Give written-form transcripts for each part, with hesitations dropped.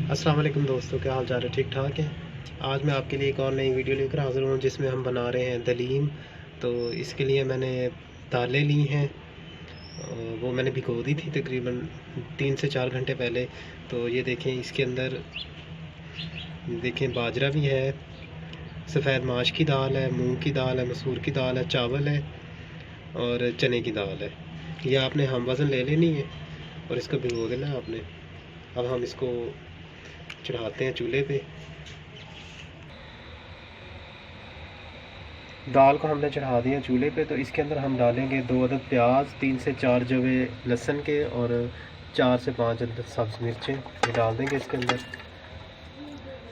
अस्सलाम वालेकुम दोस्तों, क्या हाल चाल है? ठीक ठाक है। आज मैं आपके लिए एक और नई वीडियो लेकर हाज़िर हूँ जिसमें हम बना रहे हैं दलीम। तो इसके लिए मैंने दालें ली हैं, वो मैंने भिगो दी थी तकरीबन 3 से 4 घंटे पहले। तो ये देखें, इसके अंदर देखें बाजरा भी है, सफ़ेद माश की दाल है, मूंग की दाल है, मसूर की दाल है, चावल है और चने की दाल है। ये आपने हम वज़न ले लेनी है और इसको भिगो देना है आपने। अब हम इसको चढ़ाते हैं चूल्हे पे। दाल को हमने चढ़ा दिया चूल्हे पे। तो इसके अंदर हम डालेंगे 2 अदद प्याज, 3 से 4 जवे लहसुन के और 4 से 5 अदद सब्ज़ मिर्चें ये डाल देंगे इसके अंदर।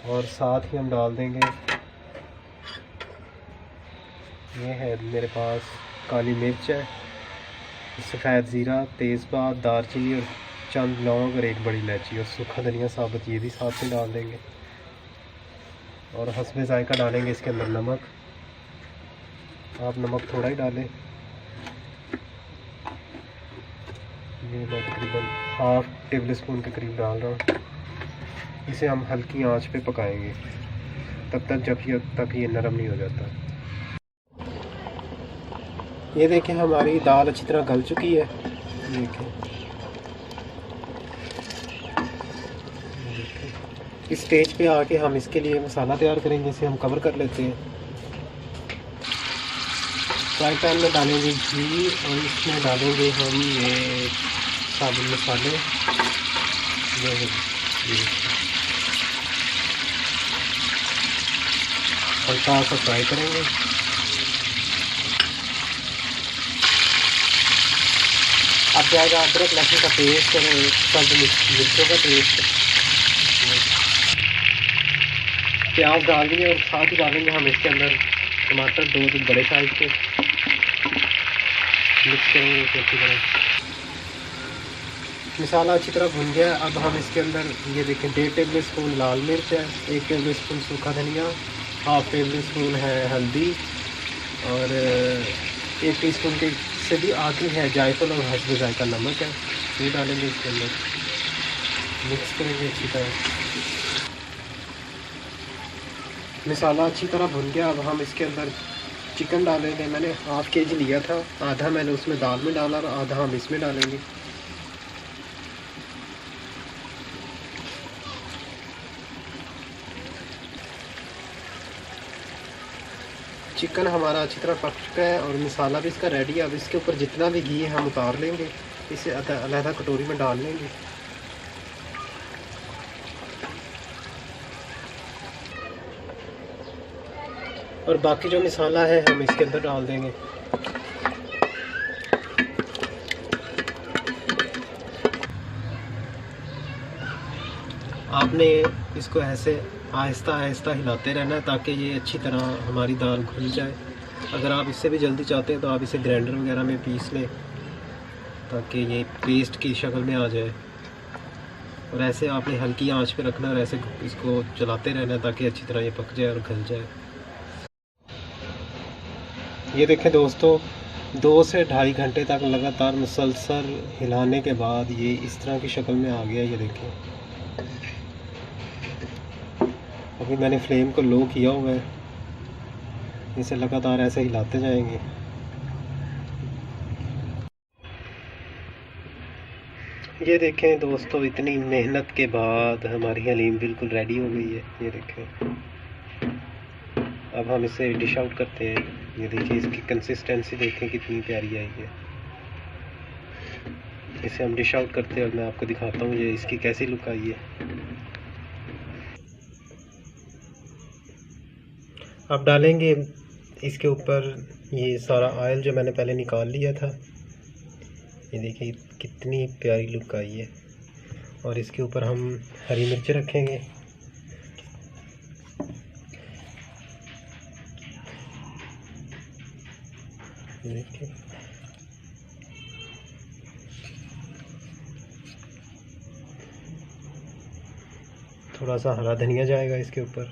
और साथ ही हम डाल देंगे, ये है मेरे पास काली मिर्च है, सफ़ेद ज़ीरा, तेज़पात, दालचीनी और चंद लौंग और एक बड़ी इलायची और सूखा धनिया साबुत, ये भी साथ में डाल देंगे। और हस्बे ज़ायका डालेंगे इसके अंदर नमक। आप नमक थोड़ा ही डालें, ये मैं तकरीबन हाफ़ टेबल स्पून के करीब डाल रहा हूँ। इसे हम हल्की आंच पे पकाएंगे तब तक ये नरम नहीं हो जाता। ये देखें, हमारी दाल अच्छी तरह गल चुकी है। इस स्टेज पे आके हम इसके लिए मसाला तैयार करेंगे। इसे हम कवर कर लेते हैं। फ्राई पैन में डालेंगे घी और इसमें डालेंगे हम ये साबुत मसाले, ये हल्का सा फ्राई करेंगे। अब जाएगा अदरक लहसुन का पेस्ट और चंद मिर्चों का पेस्ट। प्याज डाल दिए और साथ ही डालेंगे हम इसके अंदर टमाटर, 2 बड़े साइज के। मिक्स करेंगे इसे अच्छी तरह। मसाला अच्छी तरह भुन गया। अब हम इसके अंदर ये देखें 1.5 टेबल स्पून लाल मिर्च है, 1 टेबल स्पून सूखा धनिया, हाफ़ टेबल स्पून है हल्दी और 1 टीस्पून के से भी आधी है जायफल और हस्बे ज़ायका नमक है, ये डालेंगे इसके अंदर। मिक्स करेंगे अच्छी तरह। मसाला अच्छी तरह भुन गया। अब हम इसके अंदर चिकन डालेंगे। मैंने हाफ़ केजी लिया था, आधा मैंने उसमें दाल में डाला और आधा हम इसमें डालेंगे। चिकन हमारा अच्छी तरह पक चुका है और मसाला भी इसका रेडी है। अब इसके ऊपर जितना भी घी है हम उतार लेंगे, इसे अलग कटोरी में डाल लेंगे। और बाकी जो मसाला है हम इसके अंदर डाल देंगे। आपने इसको ऐसे आहिस्ता आहिस्ता हिलाते रहना है ताकि ये अच्छी तरह हमारी दाल घुल जाए। अगर आप इससे भी जल्दी चाहते हैं तो आप इसे ग्राइंडर वगैरह में पीस लें ताकि ये पेस्ट की शक्ल में आ जाए। और ऐसे आपने हल्की आंच पे रखना और ऐसे इसको चलाते रहना है ताकि अच्छी तरह ये पक जाए और घुल जाए। ये देखें दोस्तों, 2 से ढाई घंटे तक लगातार मुसलसल हिलाने के बाद ये इस तरह की शक्ल में आ गया। ये देखें, अभी मैंने फ्लेम को लो किया हुआ है, इसे लगातार ऐसे हिलाते जाएंगे। ये देखें दोस्तों, इतनी मेहनत के बाद हमारी हलीम बिल्कुल रेडी हो गई है। ये देखें, अब हम इसे डिश आउट करते हैं। ये देखिए, इसकी कंसिस्टेंसी देखें कितनी प्यारी आई है। इसे हम डिश आउट करते हैं और मैं आपको दिखाता हूँ ये इसकी कैसी लुक आई है। अब डालेंगे इसके ऊपर ये सारा ऑयल जो मैंने पहले निकाल लिया था। ये देखिए कितनी प्यारी लुक आई है। और इसके ऊपर हम हरी मिर्च रखेंगे। देखिए, थोड़ा सा हरा धनिया जाएगा इसके ऊपर।